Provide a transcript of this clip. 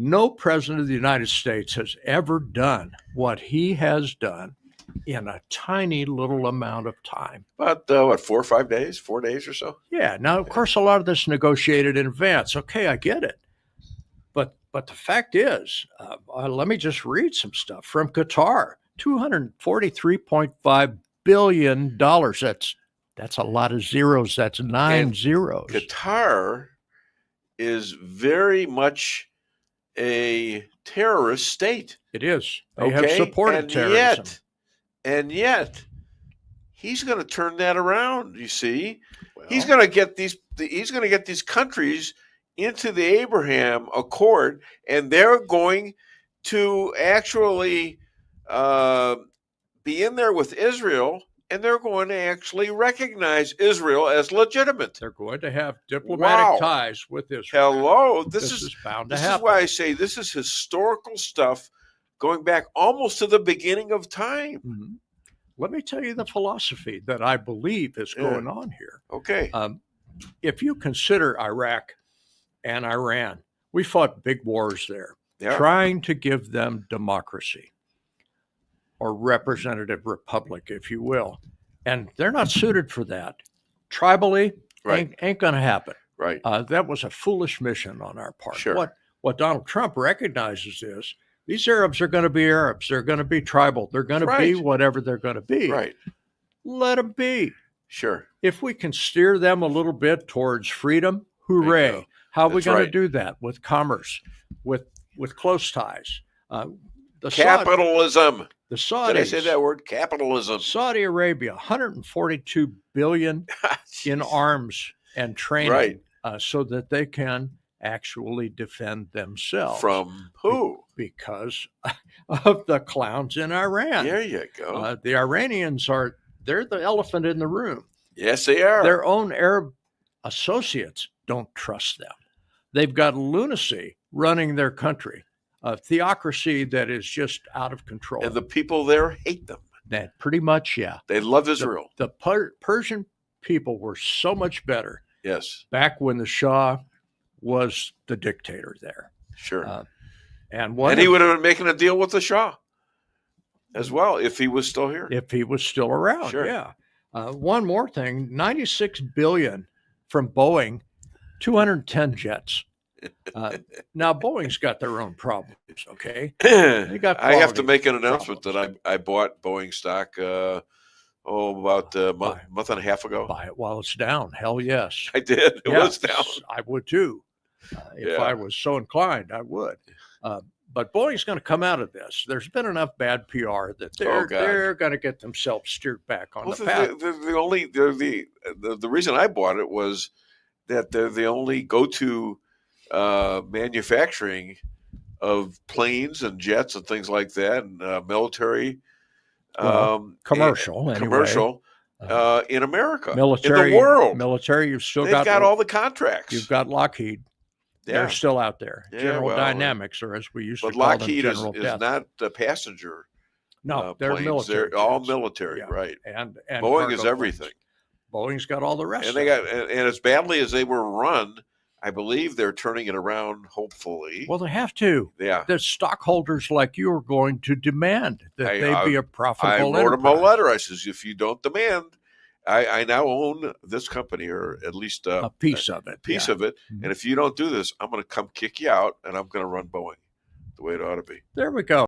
No president of the United States has ever done what he has done in a tiny little amount of time. About, what, 4 or 5 days? 4 days or so? Yeah. Now, of course, a lot of this negotiated in advance. Okay, I get it. But the fact is, let me just read some stuff from Qatar. $243.5 billion. That's a lot of zeros. That's 9 zeros. Qatar is very much a terrorist state. It is. They have supported terrorism. And yet, he's going to turn that around. You see, he's going to get these countries into the Abraham Accord, and they're going to actually be in there with Israel, and they're going to actually recognize Israel as legitimate. They're going to have diplomatic ties with Israel. Hello, this is bound to this happen. is why I say this is historical stuff going back almost to the beginning of time. Mm-hmm. Let me tell you the philosophy that I believe is going on here. Okay. If you consider Iraq and Iran, we fought big wars there, trying to give them democracy or representative republic, if you will. And they're not suited for that. Tribally, ain't going to happen. Right. That was a foolish mission on our part. Sure. What Donald Trump recognizes is these Arabs are going to be Arabs. They're going to be tribal. They're going to be whatever they're going to be. Right. Let them be. Sure. If we can steer them a little bit towards freedom, hooray. How are we going to do that? With commerce, with close ties. Capitalism. The Saudis. Did I say that word? Capitalism. Saudi Arabia, $142 billion in arms and training, so that they can actually defend themselves. From who? Because of the clowns in Iran. There you go. The Iranians they're the elephant in the room. Yes, they are. Their own Arab associates don't trust them. They've got lunacy running their country, a theocracy that is just out of control. And the people there hate them. That pretty much, yeah. They love Israel. The Persian people were so much better. Yes. Back when the Shah was the dictator there. Sure. And he would have been making a deal with the Shah as well if he was still here. If he was still around, sure. Yeah. One more thing, $96 billion from Boeing, 210 jets. Now, Boeing's got their own problems, okay? I have to make an announcement that I bought Boeing stock about a month and a half ago. Buy it while it's down. Hell yes. I did. It was down. I would too. If I was so inclined, I would. But Boeing's going to come out of this. There's been enough bad PR that they're going to get themselves steered back on the path. The reason I bought it was that they're the only go-to manufacturing of planes and jets and things like that, and military, commercial, in America, military, in the world. Military, they've got all the contracts. You've got Lockheed. They're still out there. General Dynamics, or as we used to call Lockheed them, General is not the passenger. No, they're planes. military. They're all military, right? And Boeing is everything. Boeing's got all the rest. And and as badly as they were run, I believe they're turning it around. Hopefully, well, they have to. Yeah, the stockholders like you are going to demand that they be a profitable. I wrote them a letter. I says, if you don't demand, I now own this company, or at least a piece of it. Mm-hmm. And if you don't do this, I'm going to come kick you out, and I'm going to run Boeing the way it ought to be. There we go.